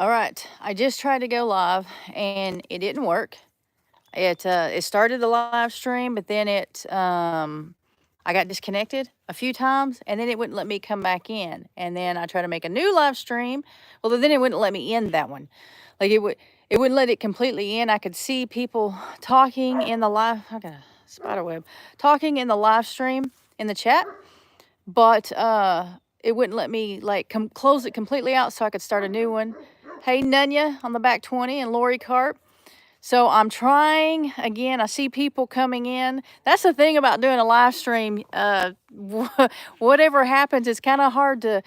All right, I just tried to go live and it didn't work. It started the live stream, but then I got disconnected a few times, and then it wouldn't let me come back in. And then I tried to make a new live stream. Well, then it wouldn't let me end that one. Like it wouldn't let it completely end. I could see people talking in the live. I got a spider web talking in the live stream in the chat, but it wouldn't let me like close it completely out so I could start a new one. Hey, Nunya on the back 20 and Lorie Carp. So I'm trying again. I see people coming in. That's the thing about doing a live stream. Whatever happens, it's kind of hard to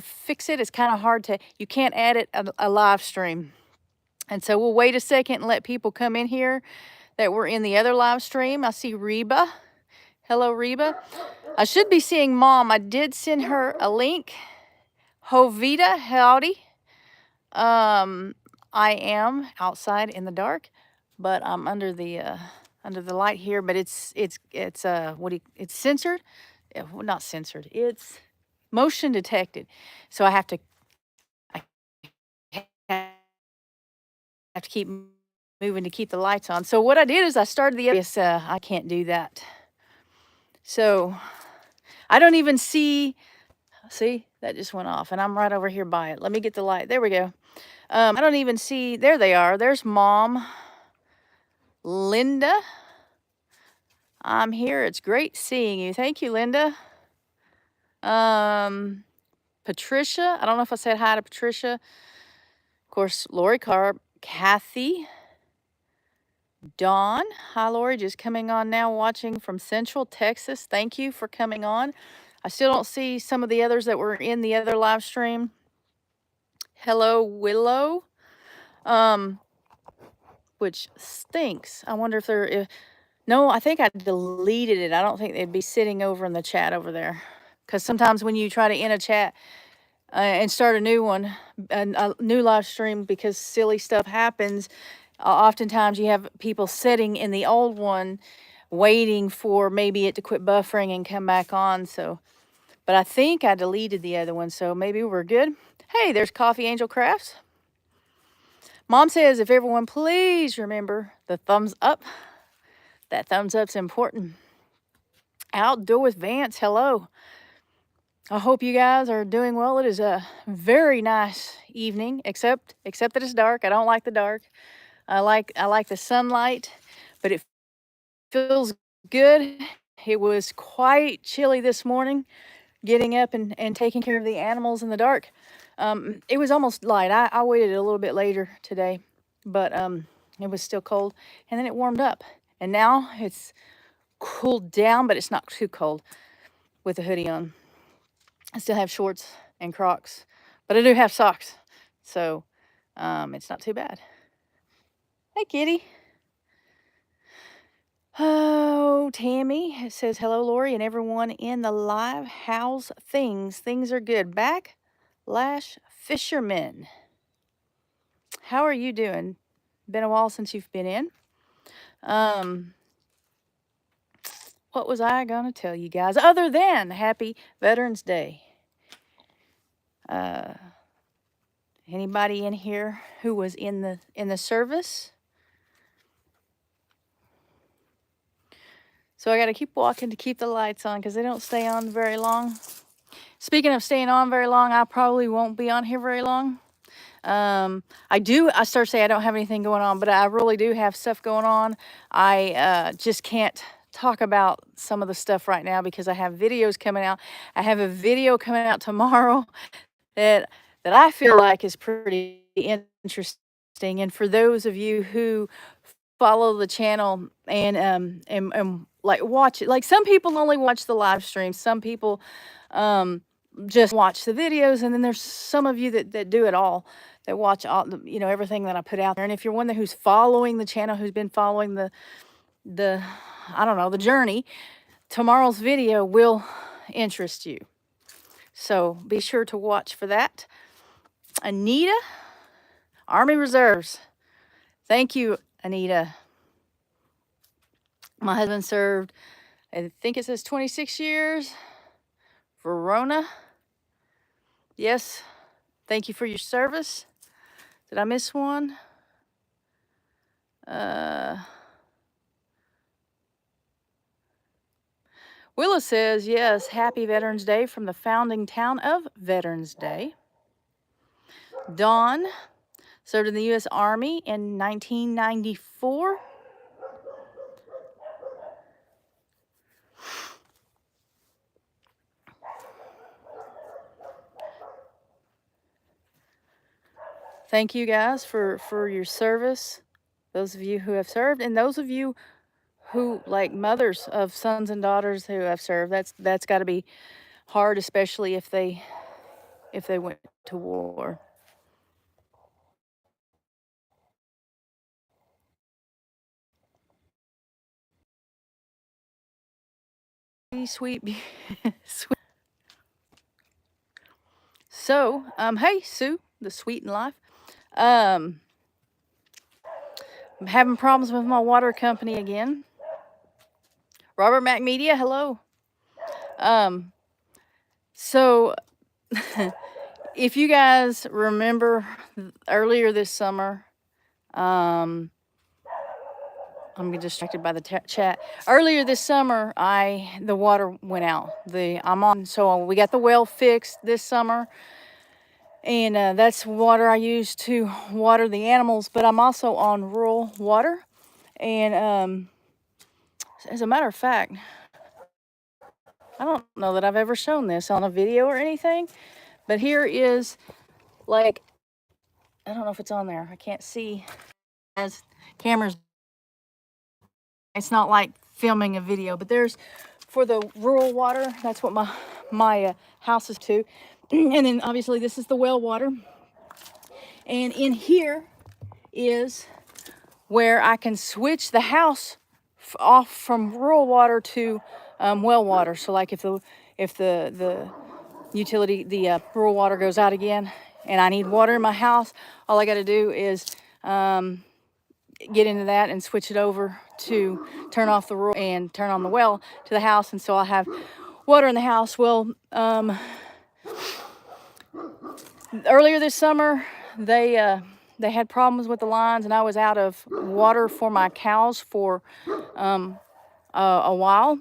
fix it. It's kind of hard to, you can't edit a live stream. And so we'll wait a second and let people come in here that were in the other live stream. I see Reba. Hello, Reba. I should be seeing Mom. I did send her a link. Hovita, howdy. I am outside in the dark, but I'm under the light here. But it's censored. Well, not censored. It's motion detected. So I have to keep moving to keep the lights on. So what I did is I started the. Yes, I can't do that. So I don't even see. See, that just went off, and I'm right over here by it. Let me get the light. There we go. I don't even see. There they are. There's Mom. Linda. I'm here. It's great seeing you. Thank you, Linda. Patricia. I don't know if I said hi to Patricia. Of course, Lorie Carp. Kathy. Dawn. Hi, Lorie. Just coming on now, watching from Central Texas. Thank you for coming on. I still don't see some of the others that were in the other live stream. Hello, Willow. Which stinks. I wonder if they're... No, I think I deleted it. I don't think they'd be sitting over in the chat over there. Because sometimes when you try to end a chat and start a new one, a new live stream, because silly stuff happens, oftentimes you have people sitting in the old one waiting for maybe it to quit buffering and come back on. So, but I think I deleted the other one, so maybe we're good. Hey, there's Coffee Angel Crafts. Mom says, if everyone please remember the thumbs up. That thumbs up's important. Outdoor with Vance, hello. I hope you guys are doing well. It is a very nice evening, except that it's dark. I don't like the dark. I like the sunlight, but it feels good. It was quite chilly this morning, getting up and taking care of the animals in the dark. It was almost light. I waited a little bit later today, but it was still cold, and then it warmed up. And now it's cooled down, but it's not too cold with the hoodie on. I still have shorts and Crocs, but I do have socks. So it's not too bad. Hey, kitty. Oh, Tammy says, hello, Lorie, and everyone in the live. How's things? Things are good. Backlash Fisherman. How are you doing? Been a while since you've been in. What was I going to tell you guys other than Happy Veterans Day? Anybody in here who was in the service? So I got to keep walking to keep the lights on because they don't stay on very long. Speaking of staying on very long, I probably won't be on here very long. I start to say I don't have anything going on, but I really do have stuff going on. I just can't talk about some of the stuff right now because I have videos coming out. I have a video coming out tomorrow that I feel like is pretty interesting. And for those of you who follow the channel and like watch it, like some people only watch the live stream, some people just watch the videos, and then there's some of you that do it all, that watch all everything that I put out there. And if you're one who's following the channel, who's been following the I don't know, the journey, tomorrow's video will interest you. So be sure to watch for that. Anita, Army Reserves. Thank you, Anita. My husband served, I think it says 26 years. Verona. Yes, thank you for your service. Did I miss one? Willa says, yes, happy Veterans Day from the founding town of Veterans Day. Dawn served in the U.S. Army in 1994. Thank you guys for your service, those of you who have served, and those of you who, like mothers of sons and daughters who have served. That's got to be hard, especially if they went to war. Sweet, sweet. So, hey, Sue, the sweet in life. I'm having problems with my water company again. Robert Mac Media, hello. So if you guys remember earlier this summer, I'm getting distracted by the chat. Earlier this summer, the water went out. So we got the well fixed this summer, and that's water I use to water the animals. But I'm also on rural water, and as a matter of fact, I don't know that I've ever shown this on a video or anything, but here is, like, I don't know if it's on there. I can't see as cameras. It's not like filming a video, but there's for the rural water. That's what my house is to. And then obviously this is the well water. And in here is where I can switch the house off from rural water to well water. So like if the utility, the rural water goes out again and I need water in my house, all I got to do is get into that and switch it over to turn off the rural and turn on the well to the house. And so I'll have water in the house. Well, earlier this summer, they had problems with the lines, and I was out of water for my cows for a while.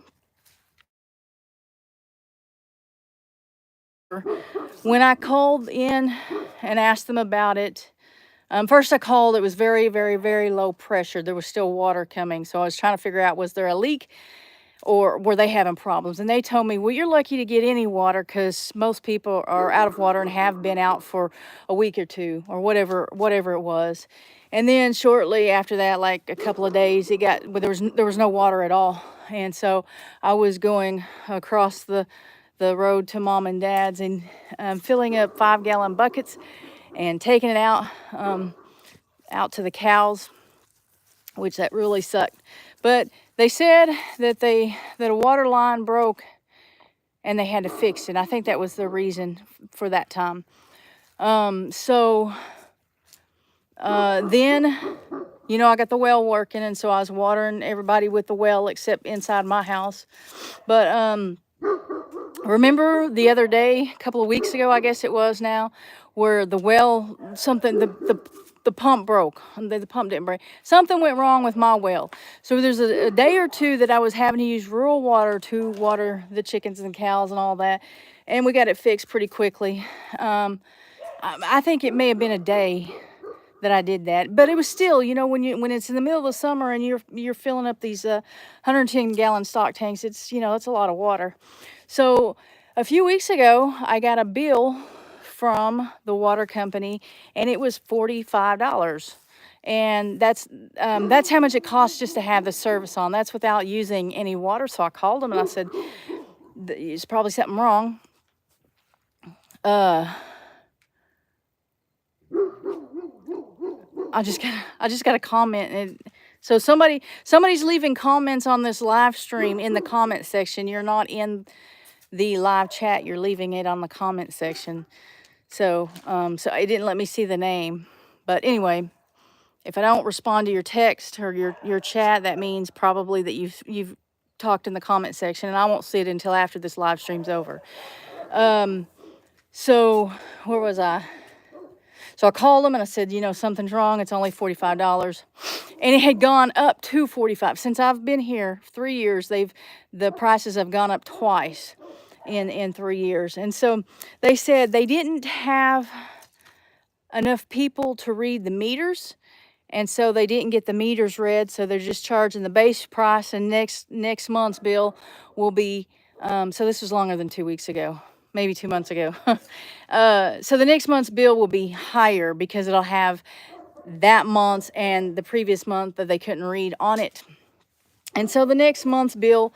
When I called in and asked them about it, first I called, it was very, very, very low pressure. There was still water coming. So I was trying to figure out, was there a leak or were they having problems? And they told me, well, you're lucky to get any water because most people are out of water and have been out for a week or two or whatever it was. And then shortly after that, like a couple of days, there was no water at all. And so I was going across the road to mom and dad's and filling up 5-gallon buckets and taking it out to the cows, which that really sucked. But they said that a water line broke and they had to fix it. I think that was the reason for that time. Then, I got the well working, and so I was watering everybody with the well except inside my house. But remember the other day, a couple of weeks ago, I guess it was now, where the well, the pump broke. The pump didn't break. Something went wrong with my well. So there's a day or two that I was having to use rural water to water the chickens and cows and all that. And we got it fixed pretty quickly. I think it may have been a day that I did that, but it was still, when it's in the middle of the summer and you're filling up these 110-gallon stock tanks, it's a lot of water. So a few weeks ago, I got a bill from the water company, and it was $45, and that's how much it costs just to have the service on. That's without using any water. So I called them and I said, "There's probably something wrong." I just got a comment, and so somebody's leaving comments on this live stream in the comment section. You're not in the live chat. You're leaving it on the comment section. So so it didn't let me see the name. But anyway, if I don't respond to your text or your chat, that means probably that you've talked in the comment section, and I won't see it until after this live stream's over. So where was I? So I called them and I said, you know, something's wrong. It's only $45. And it had gone up to $45. Since I've been here 3 years, the prices have gone up twice in 3 years. And so they said they didn't have enough people to read the meters, and so they didn't get the meters read, so they're just charging the base price, and next month's bill will be, so this was longer than 2 weeks ago, maybe 2 months ago. So the next month's bill will be higher because it'll have that month's and the previous month that they couldn't read on it. And so the next month's bill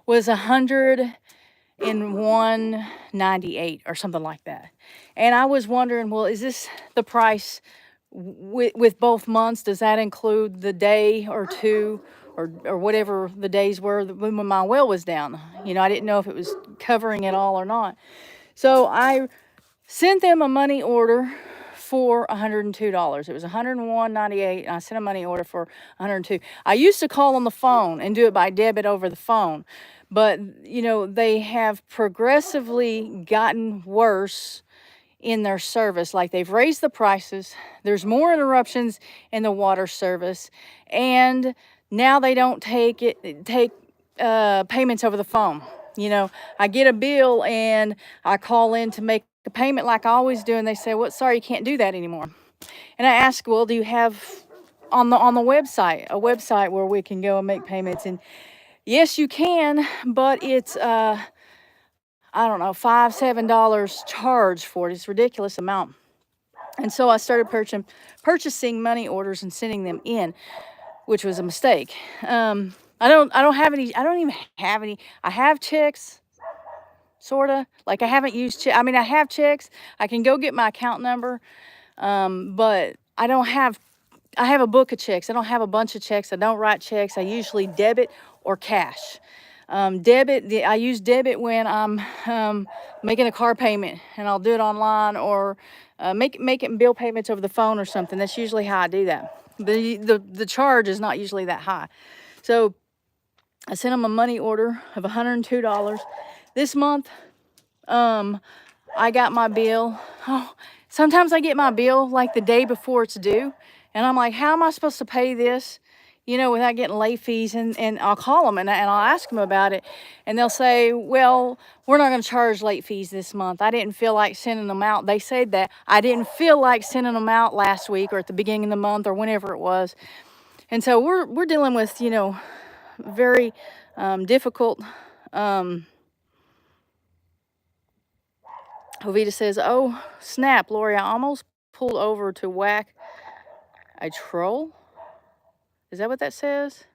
was $101.98 or something like that. And I was wondering, well, is this the price with both months? Does that include the day or two or whatever the days were when my well was down? You know, I didn't know if it was covering it all or not. So I sent them a money order for $102. It was $101.98, and I sent a money order for $102. I used to call on the phone and do it by debit over the phone, but you know, they have progressively gotten worse in their service. Like, they've raised the prices, there's more interruptions in the water service, and now they don't take payments over the phone. You know, I get a bill and I call in to make a payment like I always do, and they say, "Well, sorry, you can't do that anymore." And I ask, "Well, do you have on the website a website where we can go and make payments?" And yes, you can, but it's I don't know, $5-7 charge for it. It's a ridiculous amount. And so I started purchasing money orders and sending them in, which was a mistake. I don't have any. I don't even have any. I have checks, sorta. Like, I haven't used I mean, I have checks. I can go get my account number, but I don't have. I have a book of checks. I don't have a bunch of checks. I don't write checks. I usually debit or cash. I use debit when I'm making a car payment, and I'll do it online, or making bill payments over the phone or something. That's usually how I do that. The charge is not usually that high. So I sent them a money order of $102. This month, I got my bill. Oh, sometimes I get my bill like the day before it's due, and I'm like, how am I supposed to pay this, you know, without getting late fees? And I'll call them and I'll ask them about it, and they'll say, well, we're not going to charge late fees this month. I didn't feel like sending them out. They said that. I didn't feel like sending them out last week or at the beginning of the month or whenever it was. And so we're dealing with, you know, very difficult. Jovita says, oh, snap, Lorie, I almost pulled over to whack a troll. Is that what that says?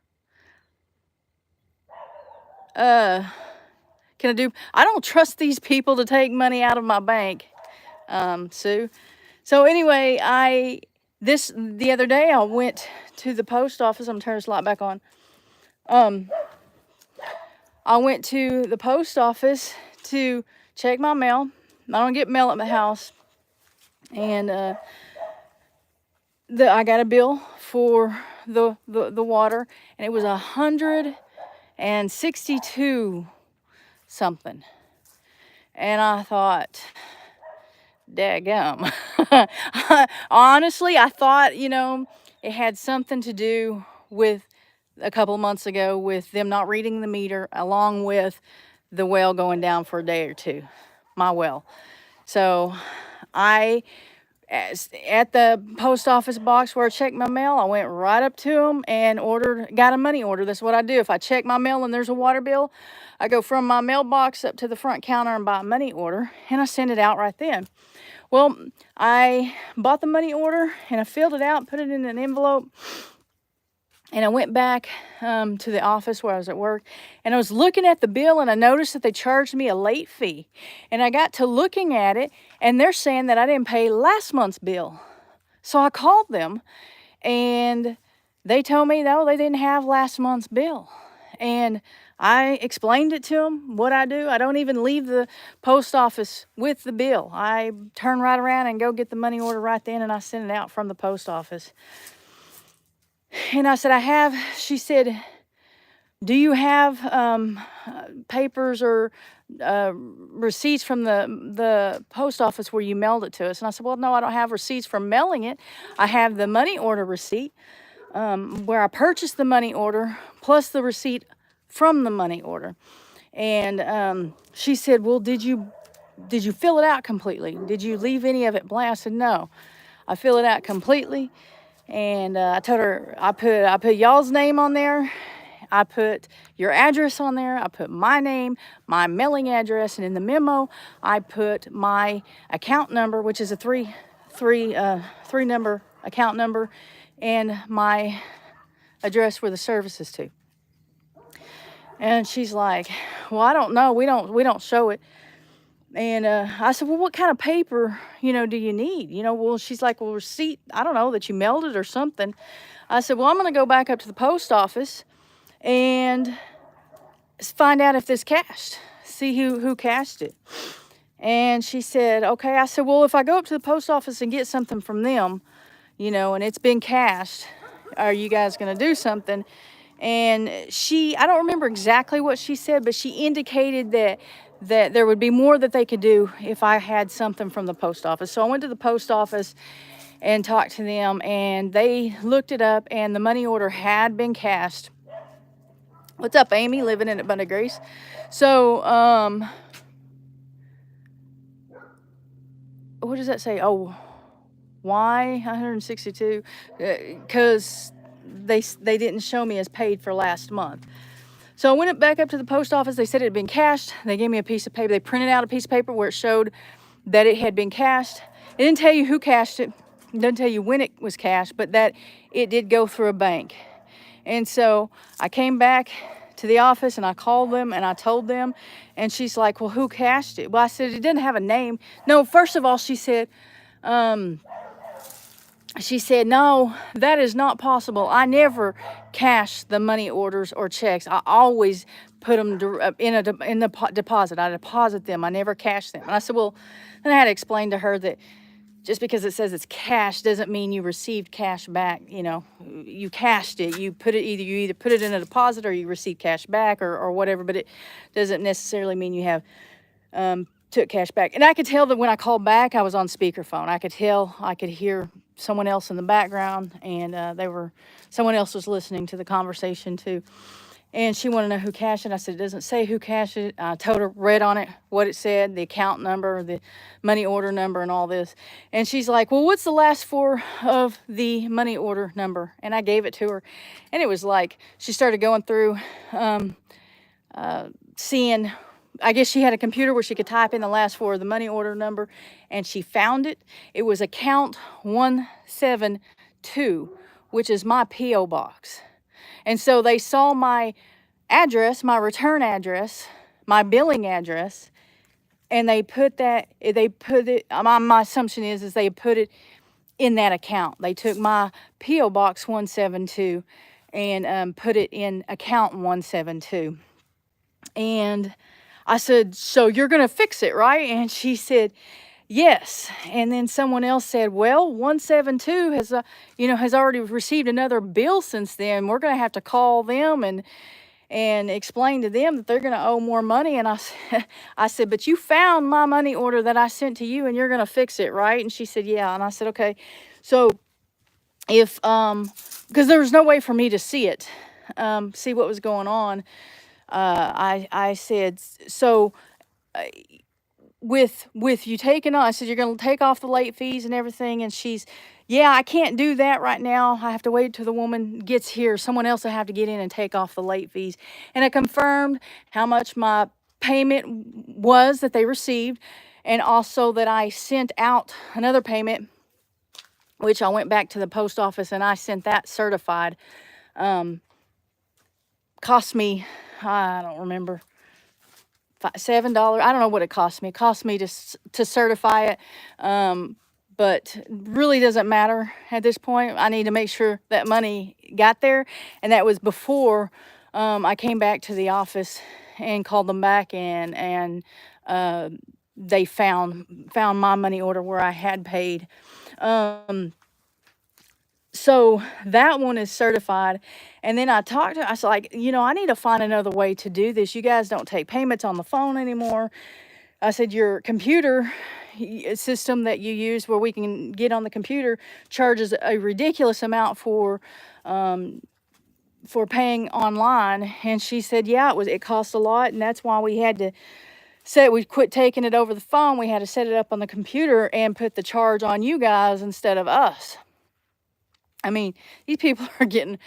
Can I do? I don't trust these people to take money out of my bank, Sue. So anyway, the other day I went to the post office. I'm gonna turn this light back on. I went to the post office to check my mail. I don't get mail at my house, and I got a bill for the water, and it was $162 something, and I thought, daggum. Honestly, I thought, you know, it had something to do with a couple of months ago with them not reading the meter, along with the well going down for a day or two, my well. So at the post office box where I checked my mail, I went right up to them and got a money order. That's what I do. If I check my mail and there's a water bill, I go from my mailbox up to the front counter and buy a money order, and I send it out right then. Well, I bought the money order and I filled it out, put it in an envelope, and I went back to the office where I was at work, and I was looking at the bill, and I noticed that they charged me a late fee. And I got to looking at it, and they're saying that I didn't pay last month's bill. So I called them, and they told me, no, they didn't have last month's bill. And I explained it to them, what I do. I don't even leave the post office with the bill. I turn right around and go get the money order right then, and I send it out from the post office. And I said, she said, do you have papers or receipts from the post office where you mailed it to us? And I said, well, no, I don't have receipts from mailing it. I have the money order receipt where I purchased the money order plus the receipt from the money order. And she said, well, did you fill it out completely? Did you leave any of it blank? I said, no, I fill it out completely. And I told her, I put y'all's name on there. I put your address on there. I put my name, my mailing address, and in the memo, I put my account number, which is a three number account number, and my address where the service is to. And she's like, well, I don't know. We don't show it. And I said, well, what kind of paper, do you need? Well, she's like, well, receipt, I don't know, that you mailed it or something. I said, well, I'm going to go back up to the post office and find out if this cashed, see who cashed it. And she said, okay. I said, well, if I go up to the post office and get something from them, and it's been cashed, are you guys going to do something? And I don't remember exactly what she said, but she indicated that there would be more that they could do if I had something from the post office. So I went to the post office and talked to them, and they looked it up, and the money order had been cashed. What's up, Amy, living in Abundant Grace? So, what does that say? Oh, why 162? Because they didn't show me as paid for last month. So I went back up to the post office. They said it had been cashed. They gave me a piece of paper. They printed out a piece of paper where it showed that it had been cashed. It didn't tell you who cashed it. It doesn't tell you when it was cashed, but that it did go through a bank. And so I came back to the office and I called them and I told them, and she's like, well, who cashed it? Well, I said, it didn't have a name. No, first of all, she said, no, that is not possible. I never cash the money orders or checks. I always put them in the deposit. I deposit them. I never cash them. And I said, well, then I had to explain to her that just because it says it's cash doesn't mean you received cash back. You cashed it. You either put it in a deposit or you received cash back or whatever, but it doesn't necessarily mean you have took cash back. And I could tell that when I called back, I was on speakerphone. I could hear someone else in the background, and someone else was listening to the conversation too. And she wanted to know who cashed it. I said, it doesn't say who cashed it. I told her, read on it what it said, the account number, the money order number, and all this. And she's like, well, what's the last four of the money order number? And I gave it to her. And it was like, she started going through, seeing, I guess she had a computer where she could type in the last four of the money order number, and she found it. It was account 172, which is my P.O. box. And so they saw my address, my return address, my billing address, and my assumption is they put it in that account. They took my P.O. box 172 and put it in account 172. And I said, so you're going to fix it, right? And she said, yes. And then someone else said, well, 172 has already received another bill since then. We're going to have to call them and explain to them that they're going to owe more money. And I said, but you found my money order that I sent to you, and you're going to fix it, right? And she said, yeah. And I said, okay. So if, because there was no way for me to see it, see what was going on. I said, so with you taking on, I said, you're going to take off the late fees and everything. And she's, yeah, I can't do that right now. I have to wait till the woman gets here. Someone else will have to get in and take off the late fees. And I confirmed how much my payment was that they received, and also that I sent out another payment, which I went back to the post office and I sent that certified. Cost me, I don't remember, $7. I don't know what it cost me. It cost me to certify it, but really doesn't matter at this point. I need to make sure that money got there, and that was before I came back to the office and called them back, and they found my money order where I had paid. So that one is certified. And then I talked to, I was like, I need to find another way to do this. You guys don't take payments on the phone anymore. I said, your computer system that you use where we can get on the computer charges a ridiculous amount for paying online. And she said, yeah, it cost a lot. And that's why we had to we quit taking it over the phone. We had to set it up on the computer and put the charge on you guys instead of us. I mean, these people are getting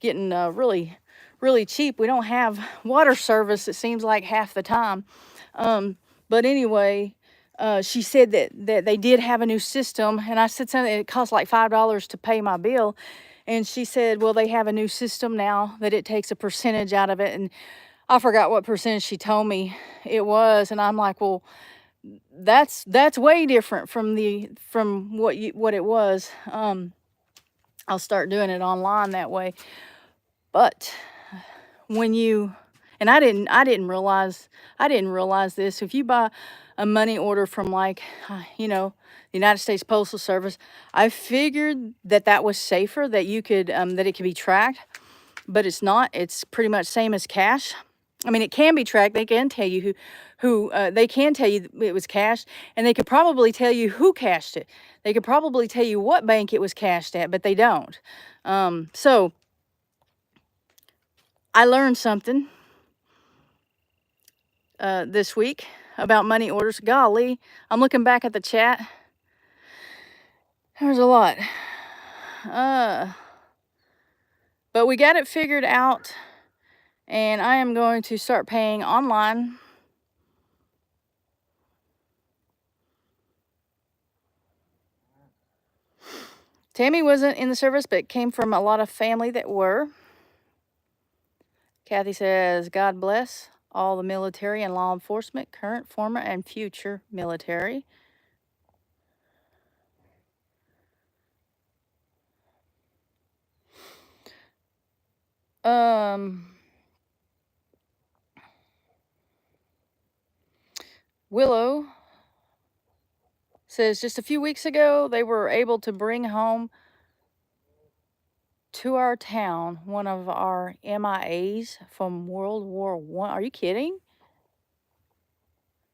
really, really cheap. We don't have water service, it seems like, half the time. But anyway, she said that they did have a new system. And I said something, it cost like $5 to pay my bill. And she said, well, they have a new system now that it takes a percentage out of it. And I forgot what percentage she told me it was. And I'm like, well, that's way different from what it was. I'll start doing it online that way. But when you, and I didn't realize this. If you buy a money order from like, the United States Postal Service, I figured that was safer, that you could, that it could be tracked, but it's not. It's pretty much same as cash. I mean, it can be tracked. They can tell you they can tell you it was cashed, and they could probably tell you who cashed it. They could probably tell you what bank it was cashed at, but they don't. So I learned something this week about money orders. Golly, I'm looking back at the chat. There's a lot. But we got it figured out, and I am going to start paying online. Tammy wasn't in the service, but came from a lot of family that were. Kathy says, God bless all the military and law enforcement, current, former, and future military. Willow says, just a few weeks ago, they were able to bring home to our town one of our MIAs from World War I. Are you kidding?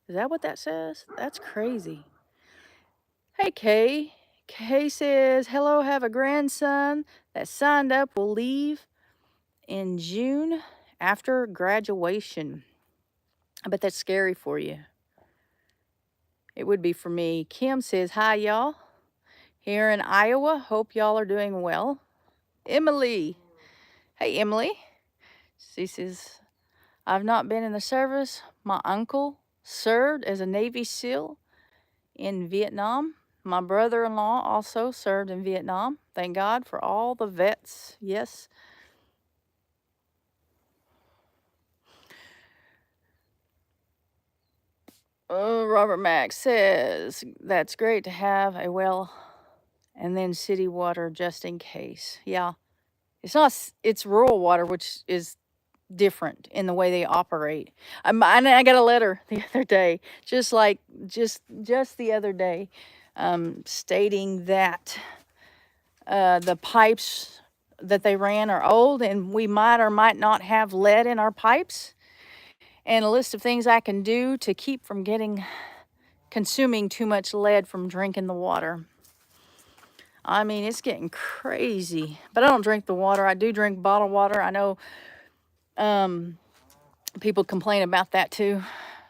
Is that what that says? That's crazy. Hey, Kay. Kay says, hello, have a grandson that signed up, will leave in June after graduation. I bet that's scary for you. It would be for me. Kim says, hi, y'all. Here in Iowa, hope y'all are doing well. Emily. Hey, Emily. She says, I've not been in the service. My uncle served as a Navy SEAL in Vietnam. My brother-in-law also served in Vietnam. Thank God for all the vets. Yes. Robert Mack says, that's great to have a well and then city water just in case. Yeah. It's rural water, which is different in the way they operate. I got a letter the other day, just the other day, stating that the pipes that they ran are old, and we might or might not have lead in our pipes, and a list of things I can do to keep from consuming too much lead from drinking the water. I mean, it's getting crazy, but I don't drink the water. I do drink bottled water. I know people complain about that too,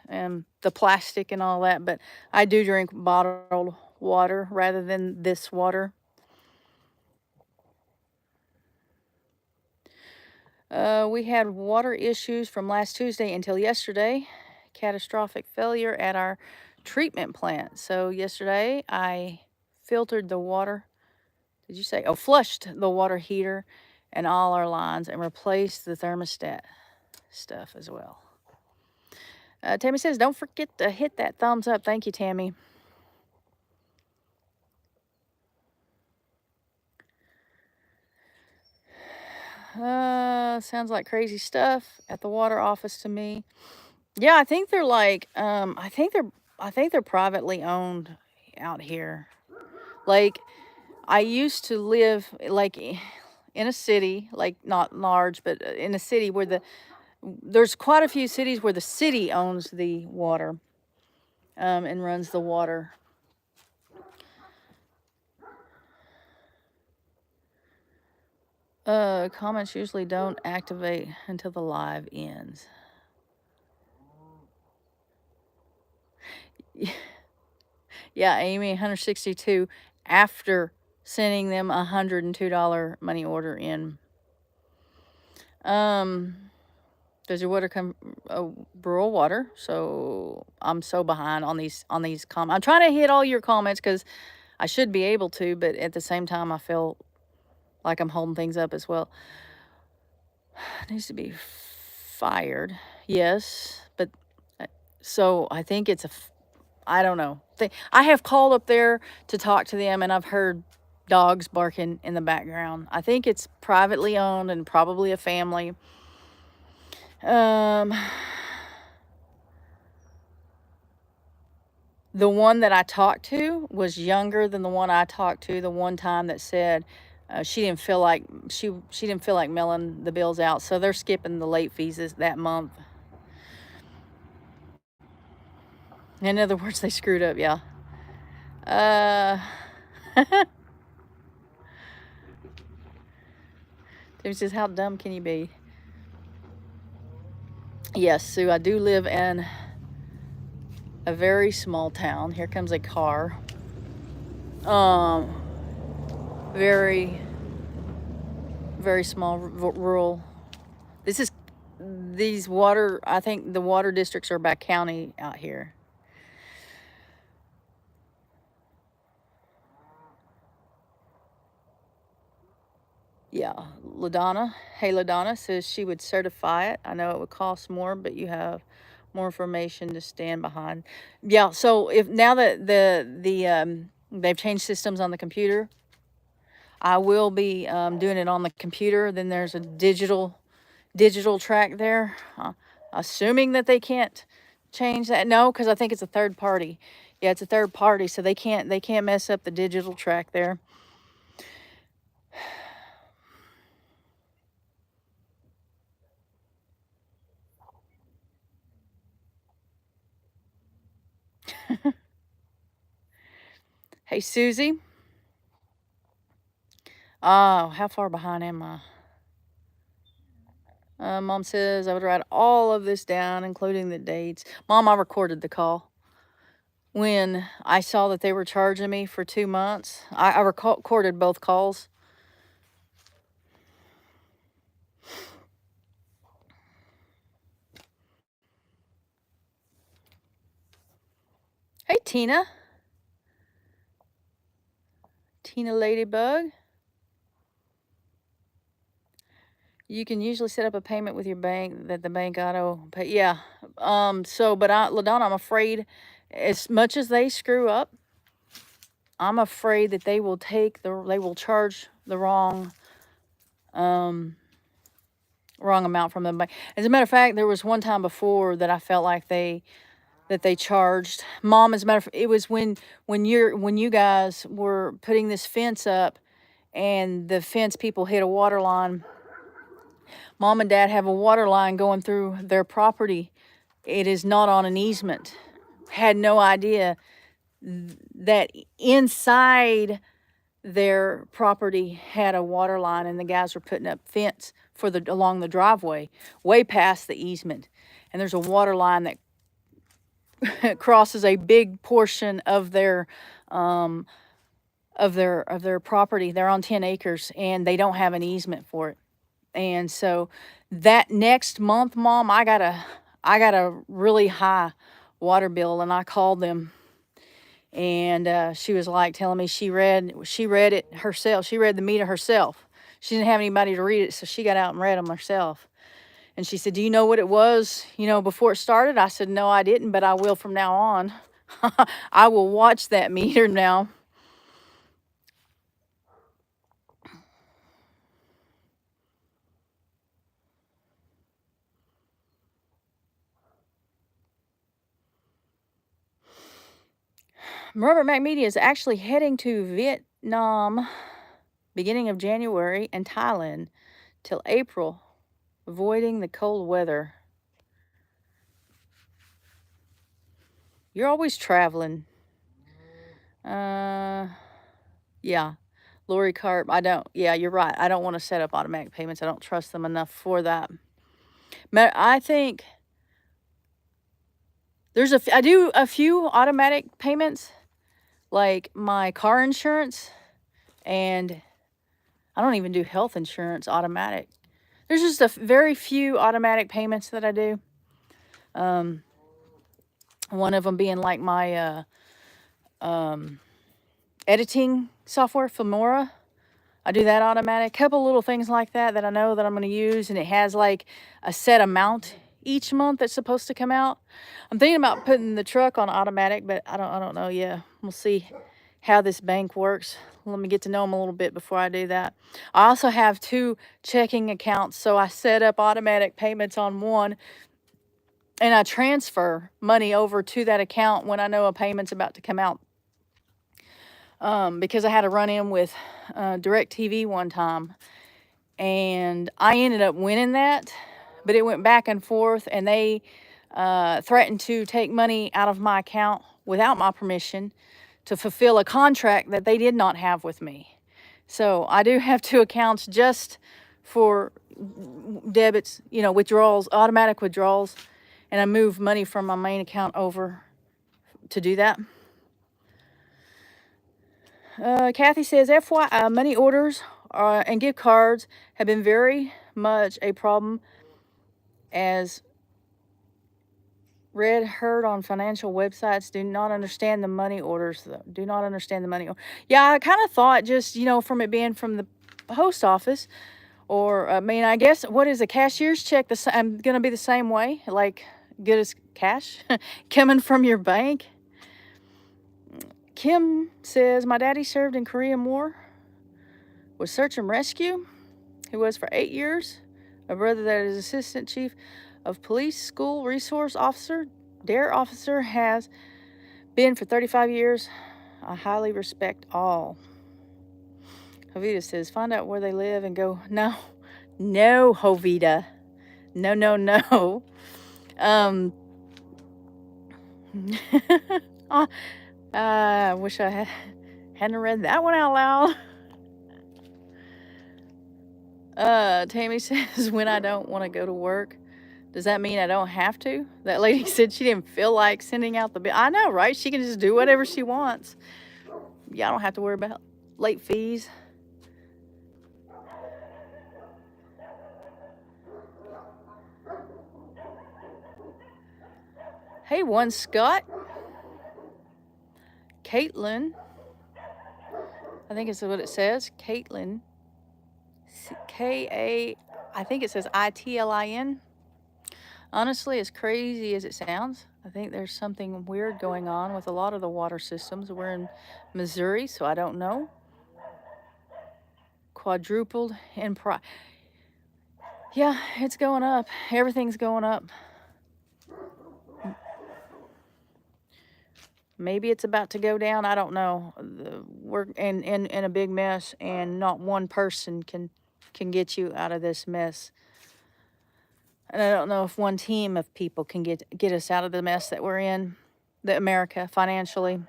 and the plastic and all that, but I do drink bottled water rather than this water. We had water issues from last Tuesday until yesterday. Catastrophic failure at our treatment plant. So yesterday I filtered the water. Did you say? Oh, flushed the water heater and all our lines and replaced the thermostat stuff as well. Tammy says, don't forget to hit that thumbs up. Thank you, Tammy. Sounds like crazy stuff at the water office to me. Yeah, I think they're like, I think they're privately owned out here. Like, I used to live like in a city, like not large, but in a city where there's quite a few cities where the city owns the water, and runs the water. Comments usually don't activate until the live ends. Yeah, Amy, 162 after sending them a $102 money order in. Does your water come rural water? So I'm so behind on these comments. I'm trying to hit all your comments because I should be able to, but at the same time, I feel like I'm holding things up as well. It needs to be fired. Yes, but so I think it's I don't know. I have called up there to talk to them, and I've heard dogs barking in the background. I think it's privately owned and probably a family. The one that I talked to was younger than the one I talked to the one time that said she didn't feel like she didn't feel like mailing the bills out, so they're skipping the late fees that month. In other words, they screwed up. Yeah. Tim says, how dumb can you be? Yes, Sue, I do live in a very small town. Here comes a car. Very, very small rural. These water, I think the water districts are by county out here. Yeah, LaDonna. Hey, LaDonna says she would certify it. I know it would cost more, but you have more information to stand behind. Yeah. So if now that they've changed systems on the computer, I will be doing it on the computer. Then there's a digital track there. Assuming that they can't change that. No, because I think it's a third party. Yeah, it's a third party, so they can't mess up the digital track there. Hey, Susie. Oh, how far behind am I? Mom says I would write all of this down, including the dates. Mom, I recorded the call. When I saw that they were charging me for 2 months, I recorded both calls. Hey, Tina. Tina Ladybug. You can usually set up a payment with your bank that the bank auto pay. Yeah. So, but LaDonna, I'm afraid as much as they screw up, I'm afraid that they will charge the wrong amount from the bank. As a matter of fact, there was one time before that I felt like they charged. Mom, as a matter of fact, it was when you guys were putting this fence up and the fence people hit a water line. Mom and Dad have a water line going through their property. It is not on an easement. Had no idea that inside their property had a water line, and the guys were putting up fence along the driveway, way past the easement. And there's a water line that crosses a big portion of their property. They're on 10 acres, and they don't have an easement for it. And so that next month, Mom, I got a really high water bill, and I called them, and she was like telling me she read it herself. She read the meter herself. She didn't have anybody to read it, so she got out and read them herself. And she said, do you know what it was, before it started? I said, no, I didn't, but I will from now on. I will watch that meter now. Robert Mac Media is actually heading to Nam, beginning of January, and Thailand till April, avoiding the cold weather. You're always traveling. Yeah. Lorie Carp, yeah, you're right. I don't want to set up automatic payments. I don't trust them enough for that. I think I do a few automatic payments, like my car insurance, and I don't even do health insurance automatic. There's just very few automatic payments that I do. One of them being like my editing software, Filmora. I do that automatic. Couple little things like that that I know that I'm going to use, and it has like a set amount each month that's supposed to come out. I'm thinking about putting the truck on automatic, but I don't know yet. We'll see how this bank works. Let me get to know them a little bit before I do that. I also have 2 checking accounts, so I set up automatic payments on one, and I transfer money over to that account when I know a payment's about to come out. Because I had a run-in with DirecTV one time, and I ended up winning that, but it went back and forth, and they threatened to take money out of my account without my permission to fulfill a contract that they did not have with me. So I do have 2 accounts just for debits, withdrawals, automatic withdrawals, and I move money from my main account over to do that. Kathy says, FYI, money orders and gift cards have been very much a problem, as heard on financial websites. Do not understand the money orders, though. Do not understand the money. Yeah, I kind of thought just, from it being from the post office, or, I guess, what is a cashier's check? I'm going to be the same way, like good as cash coming from your bank. Kim says, my daddy served in Korean War, was search and rescue. He was for 8 years. My brother that is assistant chief of police, school resource officer, dare officer, has been for 35 years. I highly respect all. Jovita says, find out where they live and go. No, Jovita. No. I wish I hadn't read that one out loud. Tammy says, when I don't want to go to work, does that mean I don't have to? That lady said she didn't feel like sending out the bill. I know, right? She can just do whatever she wants. Yeah, I don't have to worry about late fees. Hey, one Scott. Caitlin. I think it's what it says. Caitlin. I think it says ITLIN. Honestly, as crazy as it sounds, I think there's something weird going on with a lot of the water systems. We're in Missouri, so I don't know. Quadrupled in price. Yeah, it's going up. Everything's going up. Maybe it's about to go down. I don't know. We're in a big mess, and not one person can get you out of this mess. And I don't know if one team of people can get us out of the mess that we're in, America, financially.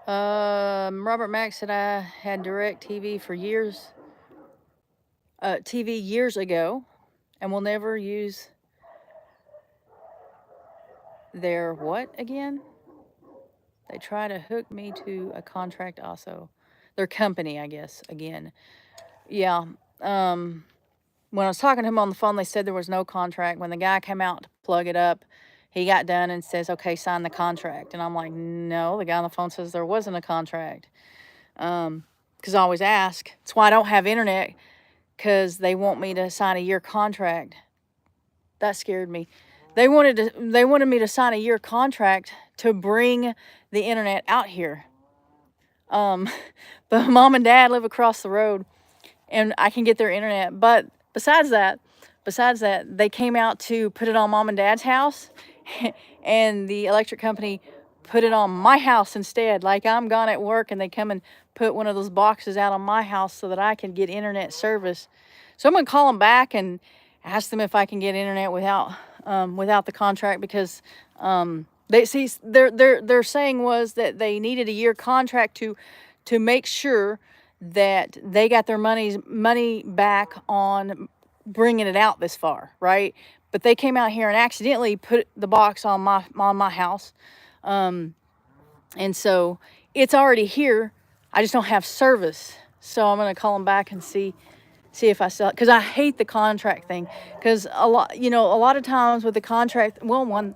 Robert Mack said, I had DirecTV for years. TV years ago, and will never use their what again? They try to hook me to a contract also. Their company, I guess, again. Yeah. When I was talking to him on the phone, they said there was no contract. When the guy came out to plug it up, he got done and says, okay, sign the contract. And I'm like, no, the guy on the phone says there wasn't a contract. Because I always ask. That's why I don't have internet, because they want me to sign a year contract. That scared me. They wanted me to sign a year contract to bring the internet out here. But mom and dad live across the road, and I can get their internet. But besides that, they came out to put it on mom and dad's house, and the electric company put it on my house instead. Like I'm gone at work and they come and put one of those boxes out on my house so that I can get internet service. So I'm gonna call them back and ask them if I can get internet without the contract, because they see their saying was that they needed a year contract to make sure that they got their money back on bringing it out this far, right? But they came out here and accidentally put the box on my house, and so it's already here. I just don't have service, so I'm gonna call them back and see if I sell it, because I hate the contract thing. Because a lot of times with the contract, well,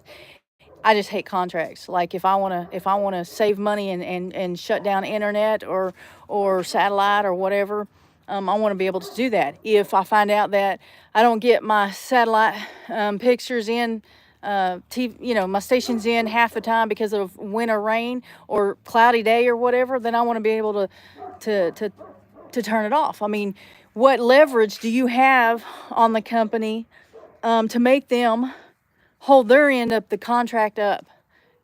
I just hate contracts. Like if I wanna save money and shut down internet or satellite or whatever, I want to be able to do that. If I find out that I don't get my satellite pictures in, TV, my stations in half the time because of winter rain or cloudy day or whatever, then I want to be able to turn it off. I mean, what leverage do you have on the company to make them hold their end of the contract up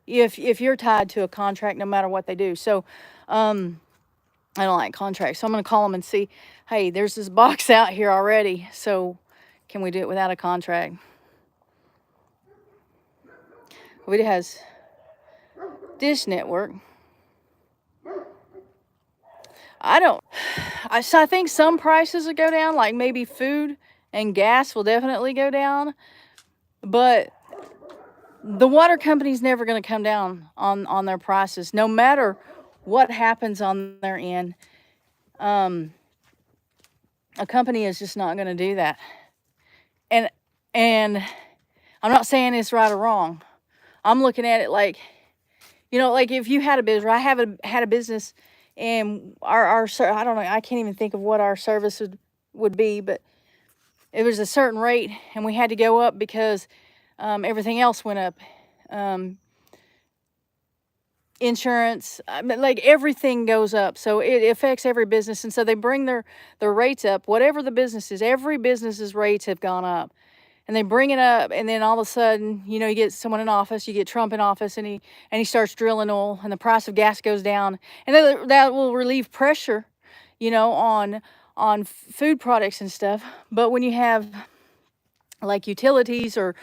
if you're tied to a contract no matter what they do? So I don't like contracts. So I'm going to call them and see, hey, there's this box out here already, so can we do it without a contract? It has Dish Network. So I think some prices will go down, like maybe food and gas will definitely go down, but the water company's never going to come down on their prices, no matter what happens on their end. A company is just not going to do that. And I'm not saying it's right or wrong. I'm looking at it like, like if you had a business, I had a business, and our I don't know, I can't even think of what our service would be, but it was a certain rate, and we had to go up because everything else went up. Insurance, like everything goes up, so it affects every business, and so they bring their rates up. Whatever the business is, every business's rates have gone up, and they bring it up, and then all of a sudden, you get someone in office, you get Trump in office, and he starts drilling oil, and the price of gas goes down, and that will relieve pressure, on food products and stuff. But when you have like utilities or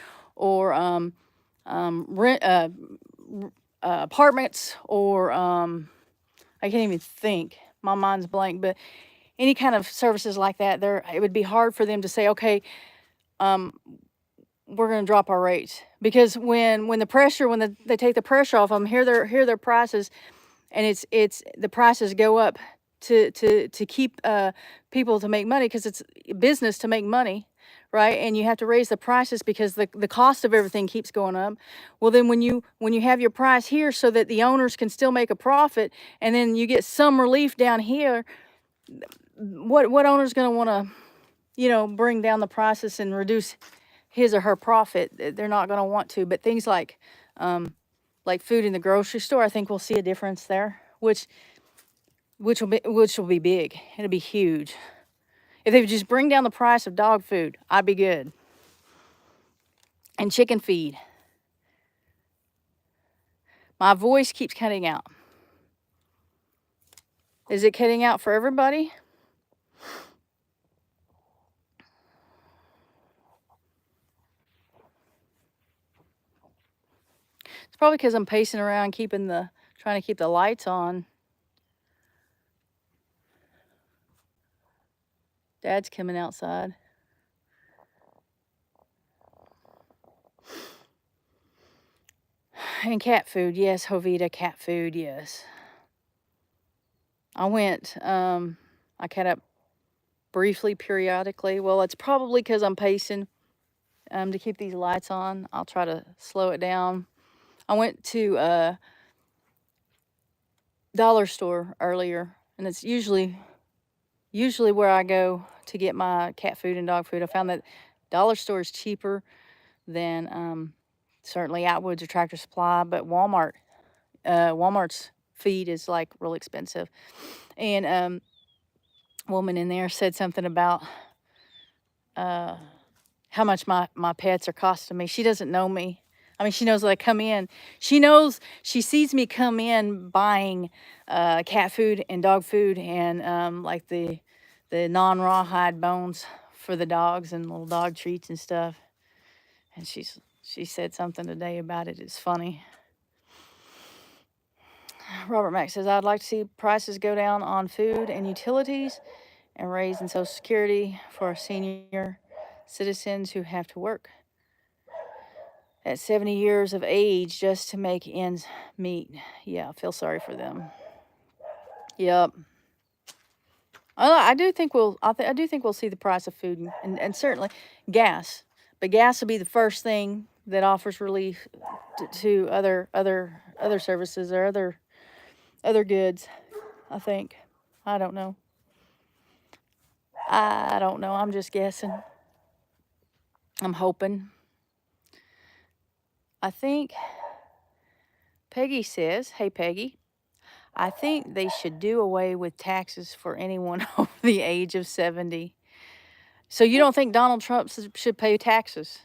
rent, apartments, or I can't even think, my mind's blank, but any kind of services like that, it would be hard for them to say, okay, we're going to drop our rates, because when they take the pressure off them, hear their prices, and it's the prices go up to keep people to make money, because it's business to make money, right? And you have to raise the prices because the cost of everything keeps going up. Well, then when you have your price here so that the owners can still make a profit, and then you get some relief down here, what owner's going to want to bring down the prices and reduce his or her profit? They're not going to want to. But things like food in the grocery store, I think we'll see a difference there, which will be big. It'll be huge. If they would just bring down the price of dog food, I'd be good. And chicken feed. My voice keeps cutting out. Is it cutting out for everybody? It's probably because I'm pacing around trying to keep the lights on. Dad's coming outside. And cat food, yes, Jovita, cat food, yes. I went, I cut up briefly, periodically. Well, it's probably because I'm pacing to keep these lights on. I'll try to slow it down. I went to dollar store earlier, and it's usually where I go to get my cat food and dog food. I found that dollar store is cheaper than certainly Atwoods or Tractor Supply, but Walmart's feed is like real expensive. And a woman in there said something about how much my pets are costing me. She doesn't know me. I mean, she knows that I come in. She knows, she sees me come in buying cat food and dog food and like the non-rawhide bones for the dogs and little dog treats and stuff. And she said something today about it. It's funny. Robert Mack says, I'd like to see prices go down on food and utilities and raise in Social Security for senior citizens who have to work at 70 years of age just to make ends meet. Yeah, I feel sorry for them. Yep. I do think I do think we'll see the price of food and certainly gas. But gas will be the first thing that offers relief to other services or other goods, I think. I don't know. I don't know. I'm just guessing. I'm hoping. I think Peggy says, hey, Peggy, I think they should do away with taxes for anyone over the age of 70. So you don't think Donald Trump should pay taxes?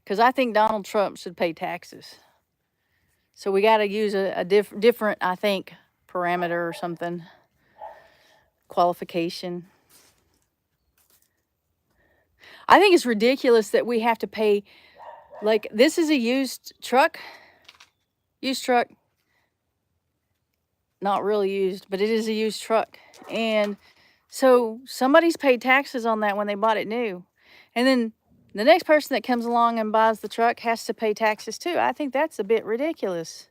Because I think Donald Trump should pay taxes. So we got to use a different, I think, parameter or something, qualification. I think it's ridiculous that we have to pay, like, this is a used truck, not really used, but it is a used truck. And so somebody's paid taxes on that when they bought it new. And then the next person that comes along and buys the truck has to pay taxes too. I think that's a bit ridiculous.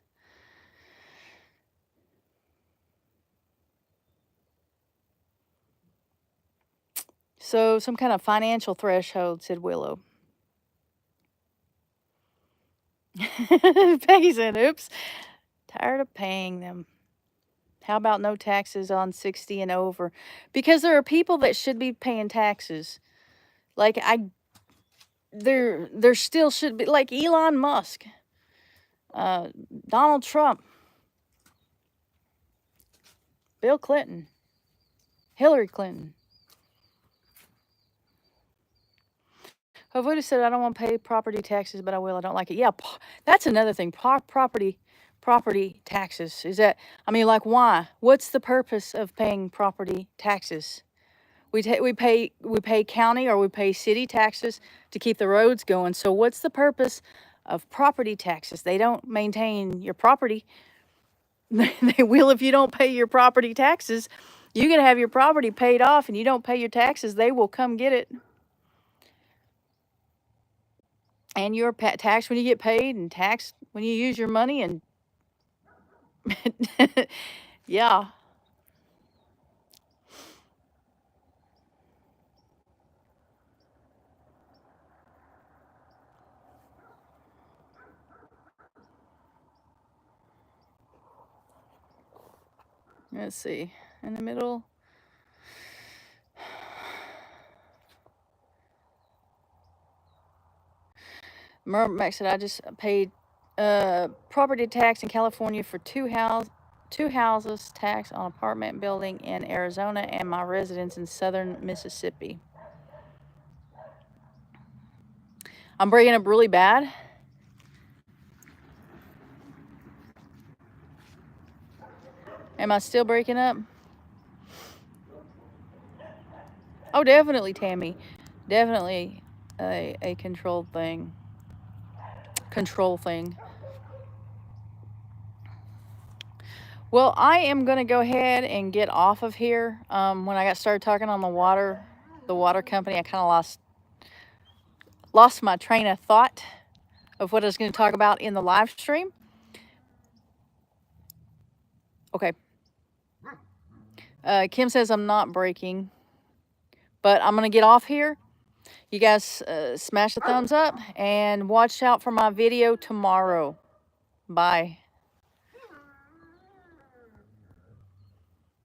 So some kind of financial threshold, said Willow. Peggy said, oops, tired of paying them. How about no taxes on 60 and over? Because there are people that should be paying taxes. Like there still should be, like Elon Musk, Donald Trump, Bill Clinton, Hillary Clinton. Hovuda said, I don't want to pay property taxes, but I will. I don't like it. Yeah, that's another thing. Property taxes. Is that, I mean, like, why? What's the purpose of paying property taxes? We pay county or we pay city taxes to keep the roads going. So what's the purpose of property taxes? They don't maintain your property. They will if you don't pay your property taxes. You can have your property paid off and you don't pay your taxes. They will come get it. And you're taxed when you get paid and taxed when you use your money. And yeah. Let's see. In the middle. Max said, I just paid property tax in California for two houses, tax on apartment building in Arizona, and my residence in southern Mississippi. I'm breaking up really bad. Am I still breaking up? Oh, definitely, Tammy. Definitely a control thing. Well, I am going to go ahead and get off of here. When I got started talking on the water company, I kind of lost my train of thought of what I was going to talk about in the live stream. Okay. Kim says I'm not breaking, but I'm going to get off here. You guys smash the thumbs up and watch out for my video tomorrow. Bye.